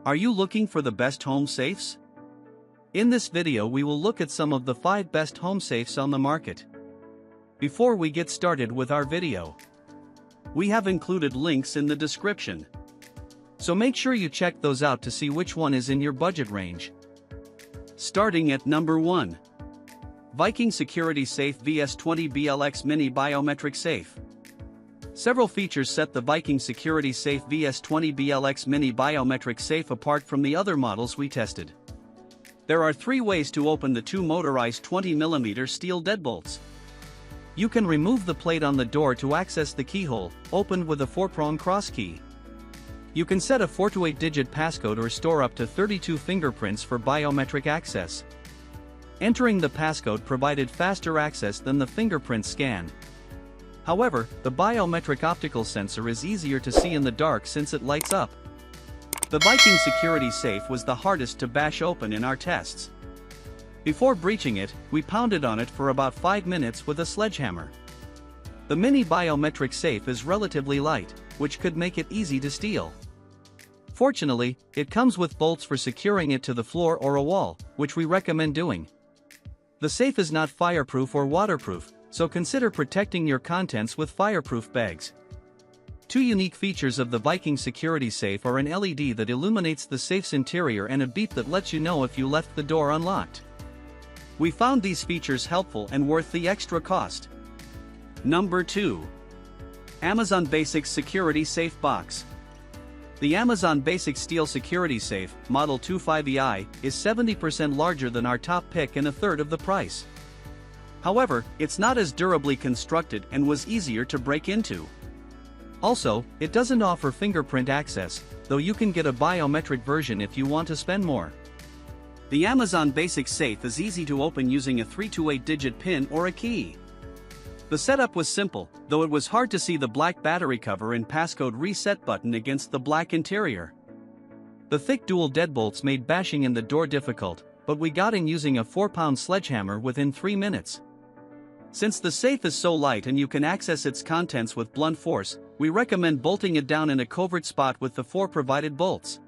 Are you looking for the best home safes? In this video we will look at some of the 5 best home safes on the market. Before we get started with our video, we have included links in the description. So make sure you check those out to see which one is in your budget range. Starting at number 1. Viking Security Safe VS20 BLX Mini Biometric Safe. Several features set the Viking Security Safe VS20 BLX Mini Biometric Safe apart from the other models we tested. There are 3 ways to open the 2 motorized 20mm steel deadbolts. You can remove the plate on the door to access the keyhole, opened with a 4-prong cross key. You can set a 4 to 8-digit passcode or store up to 32 fingerprints for biometric access. Entering the passcode provided faster access than the fingerprint scan. However, the biometric optical sensor is easier to see in the dark since it lights up. The Viking Security Safe was the hardest to bash open in our tests. Before breaching it, we pounded on it for about 5 minutes with a sledgehammer. The Mini Biometric Safe is relatively light, which could make it easy to steal. Fortunately, it comes with bolts for securing it to the floor or a wall, which we recommend doing. The safe is not fireproof or waterproof, so consider protecting your contents with fireproof bags. 2 unique features of the Viking Security Safe are an LED that illuminates the safe's interior and a beep that lets you know if you left the door unlocked. We found these features helpful and worth the extra cost. Number 2. Amazon Basics Security Safe Box. The Amazon Basics Steel Security Safe, Model 25EI, is 70% larger than our top pick and a third of the price. However, it's not as durably constructed and was easier to break into. Also, it doesn't offer fingerprint access, though you can get a biometric version if you want to spend more. The Amazon Basics Safe is easy to open using a 3 to 8-digit PIN or a key. The setup was simple, though it was hard to see the black battery cover and passcode reset button against the black interior. The thick dual deadbolts made bashing in the door difficult, but we got in using a 4-pound sledgehammer within 3 minutes. Since the safe is so light and you can access its contents with blunt force, we recommend bolting it down in a covert spot with the 4 provided bolts.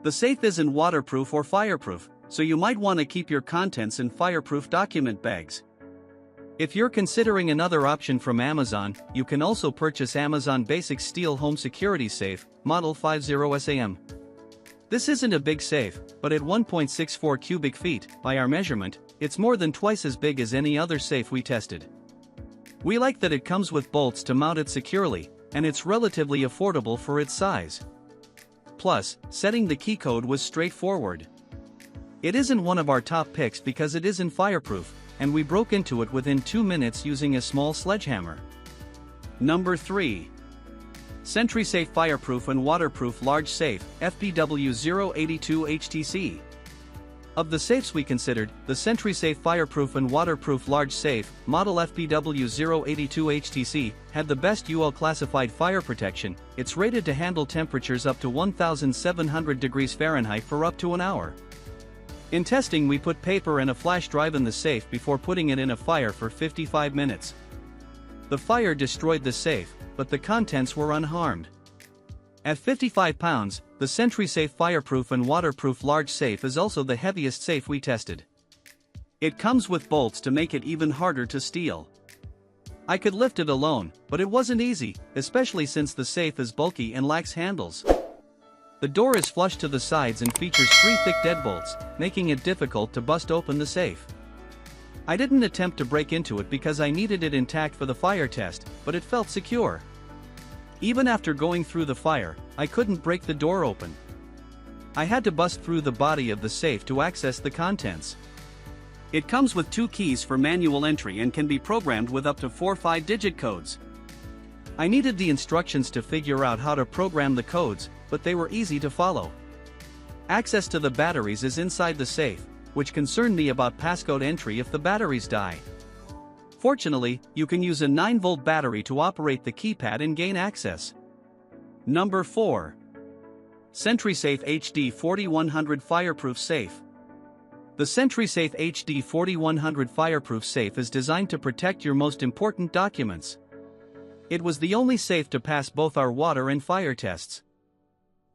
The safe isn't waterproof or fireproof, so you might want to keep your contents in fireproof document bags. If you're considering another option from Amazon, you can also purchase Amazon Basics Steel Home Security Safe, Model 50SAM. This isn't a big safe, but at 1.64 cubic feet, by our measurement, it's more than twice as big as any other safe we tested. We like that it comes with bolts to mount it securely, and it's relatively affordable for its size. Plus, setting the key code was straightforward. It isn't one of our top picks because it isn't fireproof, and we broke into it within 2 minutes using a small sledgehammer. Number 3. SentrySafe Fireproof and Waterproof Large Safe, FPW082HTC. Of the safes we considered, the SentrySafe Fireproof and Waterproof Large Safe, Model FPW082HTC, had the best UL classified fire protection. It's rated to handle temperatures up to 1,700 degrees Fahrenheit for up to an hour. In testing, we put paper and a flash drive in the safe before putting it in a fire for 55 minutes. The fire destroyed the safe, but the contents were unharmed. At 55 pounds, the SentrySafe Fireproof and Waterproof Large Safe is also the heaviest safe we tested. It comes with bolts to make it even harder to steal. I could lift it alone, but it wasn't easy, especially since the safe is bulky and lacks handles. The door is flush to the sides and features 3 thick deadbolts, making it difficult to bust open the safe. I didn't attempt to break into it because I needed it intact for the fire test, but it felt secure. Even after going through the fire, I couldn't break the door open. I had to bust through the body of the safe to access the contents. It comes with 2 keys for manual entry and can be programmed with up to 4 5-digit codes. I needed the instructions to figure out how to program the codes, but they were easy to follow. Access to the batteries is inside the safe, which concerned me about passcode entry if the batteries die. Fortunately, you can use a 9-volt battery to operate the keypad and gain access. Number 4. SentrySafe HD 4100 Fireproof Safe. The SentrySafe HD 4100 Fireproof Safe is designed to protect your most important documents. It was the only safe to pass both our water and fire tests.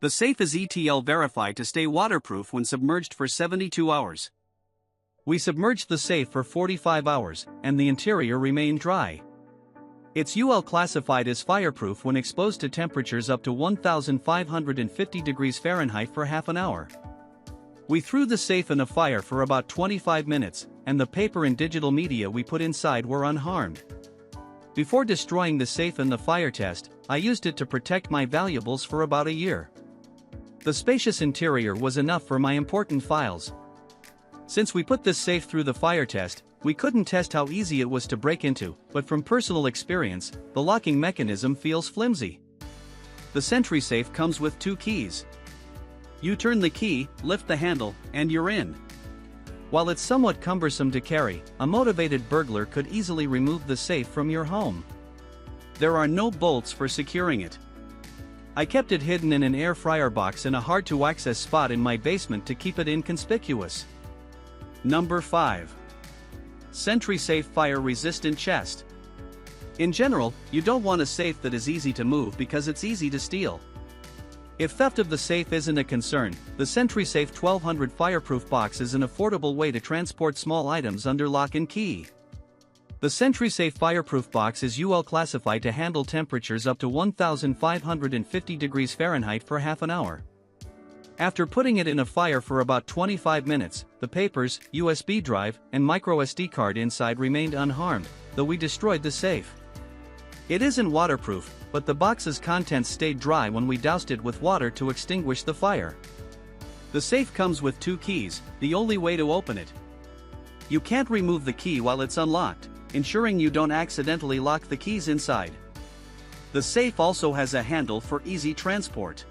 The safe is ETL verified to stay waterproof when submerged for 72 hours. We submerged the safe for 45 hours, and the interior remained dry. It's UL classified as fireproof when exposed to temperatures up to 1,550 degrees Fahrenheit for half an hour. We threw the safe in a fire for about 25 minutes, and the paper and digital media we put inside were unharmed. Before destroying the safe in the fire test, I used it to protect my valuables for about a year. The spacious interior was enough for my important files. Since we put this safe through the fire test, we couldn't test how easy it was to break into, but from personal experience, the locking mechanism feels flimsy. The SentrySafe comes with 2 keys. You turn the key, lift the handle, and you're in. While it's somewhat cumbersome to carry, a motivated burglar could easily remove the safe from your home. There are no bolts for securing it. I kept it hidden in an air fryer box in a hard-to-access spot in my basement to keep it inconspicuous. Number 5. SentrySafe Fire-Resistant Chest. In general, you don't want a safe that is easy to move because it's easy to steal. If theft of the safe isn't a concern, the SentrySafe 1200 Fireproof box is an affordable way to transport small items under lock and key. The SentrySafe Fireproof box is UL classified to handle temperatures up to 1,550 degrees Fahrenheit for half an hour. After putting it in a fire for about 25 minutes, the papers, USB drive, and microSD card inside remained unharmed, though we destroyed the safe. It isn't waterproof, but the box's contents stayed dry when we doused it with water to extinguish the fire. The safe comes with 2 keys, the only way to open it. You can't remove the key while it's unlocked, ensuring you don't accidentally lock the keys inside. The safe also has a handle for easy transport.